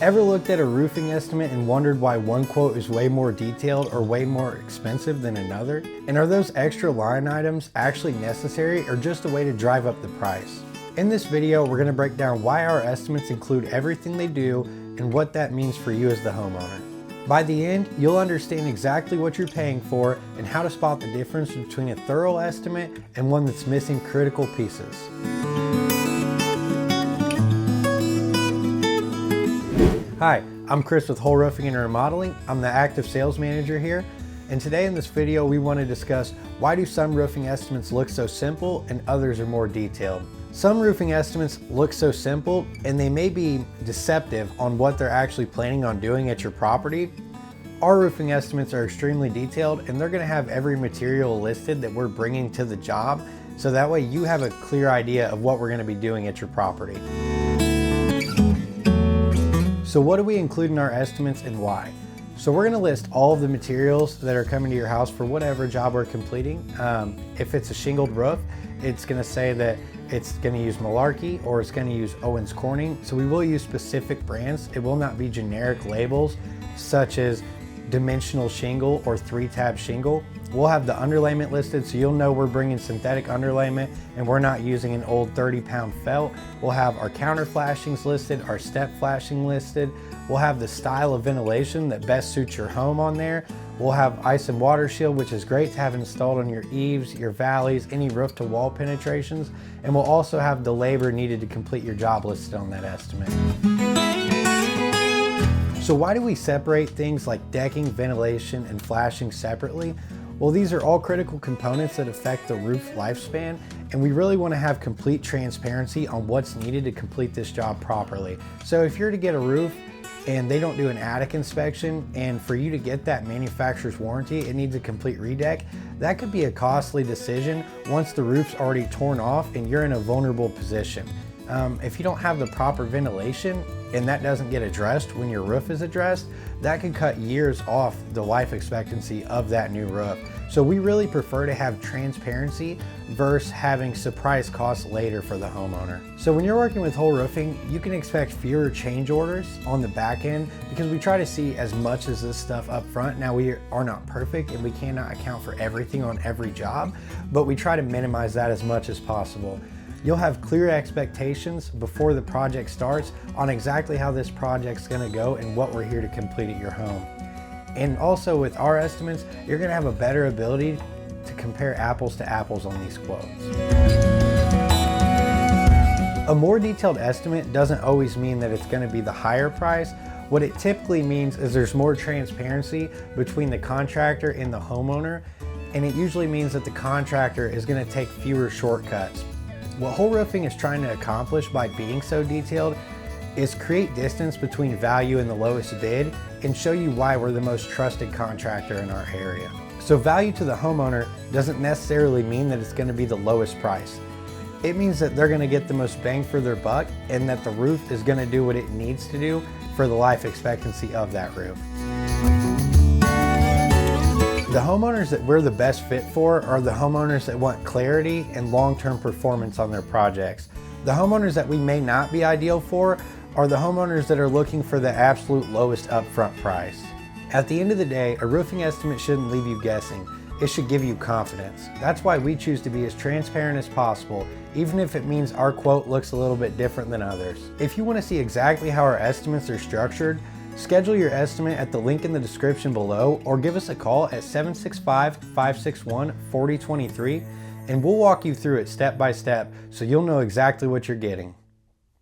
Ever looked at a roofing estimate and wondered why one quote is way more detailed or way more expensive than another? And are those extra line items actually necessary or just a way to drive up the price? In this video, we're going to break down why our estimates include everything they do and what that means for you as the homeowner. By the end, you'll understand exactly what you're paying for and how to spot the difference between a thorough estimate and one that's missing critical pieces. Hi, I'm Chris with Hoel Roofing Remodeling. I'm the active sales manager here. And today in this video, we want to discuss why do some roofing estimates look so simple and others are more detailed. Some roofing estimates look so simple and they may be deceptive on what they're actually planning on doing at your property. Our roofing estimates are extremely detailed and they're going to have every material listed that we're bringing to the job. So that way you have a clear idea of what we're going to be doing at your property. So what do we include in our estimates and why? So we're going to list all of the materials that are coming to your house for whatever job we're completing. If it's a shingled roof, it's going to say that it's going to use Malarkey or it's going to use Owens Corning. So we will use specific brands. It will not be generic labels such as dimensional shingle or 3-tab shingle. We'll have the underlayment listed so you'll know we're bringing synthetic underlayment and we're not using an old 30-pound felt. We'll have our counter flashings listed, our step flashing listed. We'll have the style of ventilation that best suits your home on there. We'll have ice and water shield, which is great to have installed on your eaves, your valleys, any roof to wall penetrations. And we'll also have the labor needed to complete your job listed on that estimate. So why do we separate things like decking, ventilation, and flashing separately? Well, these are all critical components that affect the roof lifespan, and we really want to have complete transparency on what's needed to complete this job properly. So if you're to get a roof and they don't do an attic inspection, and for you to get that manufacturer's warranty, it needs a complete redeck, that could be a costly decision once the roof's already torn off and you're in a vulnerable position. If you don't have the proper ventilation and that doesn't get addressed when your roof is addressed, that could cut years off the life expectancy of that new roof. So we really prefer to have transparency versus having surprise costs later for the homeowner. So when you're working with Hoel Roofing, you can expect fewer change orders on the back end because we try to see as much as this stuff up front. Now we are not perfect and we cannot account for everything on every job, but we try to minimize that as much as possible. You'll have clear expectations before the project starts on exactly how this project's gonna go and what we're here to complete at your home. And also with our estimates, you're gonna have a better ability to compare apples to apples on these quotes. A more detailed estimate doesn't always mean that it's gonna be the higher price. What it typically means is there's more transparency between the contractor and the homeowner, and it usually means that the contractor is gonna take fewer shortcuts. What Hoel Roofing is trying to accomplish by being so detailed is create distance between value and the lowest bid and show you why we're the most trusted contractor in our area. So value to the homeowner doesn't necessarily mean that it's going to be the lowest price. It means that they're going to get the most bang for their buck and that the roof is going to do what it needs to do for the life expectancy of that roof. The homeowners that we're the best fit for are the homeowners that want clarity and long-term performance on their projects. The homeowners that we may not be ideal for are the homeowners that are looking for the absolute lowest upfront price. At the end of the day, a roofing estimate shouldn't leave you guessing. It should give you confidence. That's why we choose to be as transparent as possible, even if it means our quote looks a little bit different than others. If you want to see exactly how our estimates are structured, schedule your estimate at the link in the description below or give us a call at 765-561-4023 and we'll walk you through it step by step so you'll know exactly what you're getting.